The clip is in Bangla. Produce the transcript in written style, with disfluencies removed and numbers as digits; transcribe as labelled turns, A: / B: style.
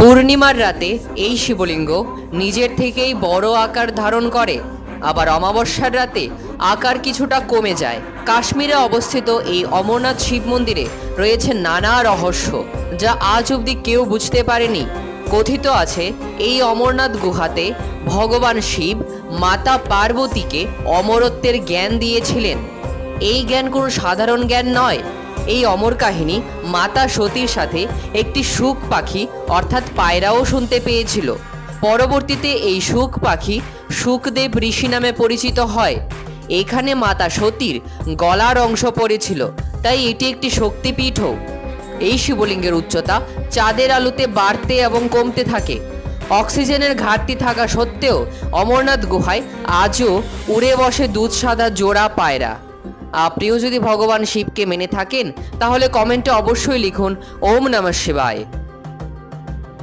A: পূর্ণিমার রাতে এই শিবলিঙ্গ নিজের থেকেই বড় আকার ধারণ করে, আবার অমাবস্যার রাতে আকার কিছুটা কমে যায়। কাশ্মীরে অবস্থিত এই অমরনাথ শিব মন্দিরে রয়েছে নানা রহস্য, যা আজ অবধি কেউ বুঝতে পারেনি। কথিত আছে এই অমরনাথ গুহাতে ভগবান শিব মাতা পার্বতীকে অমরত্বের জ্ঞান দিয়েছিলেন। এই জ্ঞান কোনো সাধারণ জ্ঞান নয়। এই অমর কাহিনী মাতা সতীর সাথে একটি শুক পাখি অর্থাৎ পায়রাও শুনতে পেয়েছিল। পরবর্তীতে এই শুক পাখি শুকদেব ঋষি নামে পরিচিত হয়। এখানে মাতা সতীর গলার অংশ পড়েছিল, তাই এটি একটি শক্তিপীঠও। এই শিবলিঙ্গের উচ্চতা চাঁদের আলোতে বাড়তে এবং কমতে থাকে। অক্সিজেনের ঘাটতি থাকা সত্ত্বেও অমরনাথ গুহায় আজও উড়ে বসে দুধ সাদা জোড়া পায়রা। আপনিও যদি ভগবান শিবকে মেনে থাকেন তাহলে কমেন্টে অবশ্যই লিখুন ওম নমঃ শিবায়।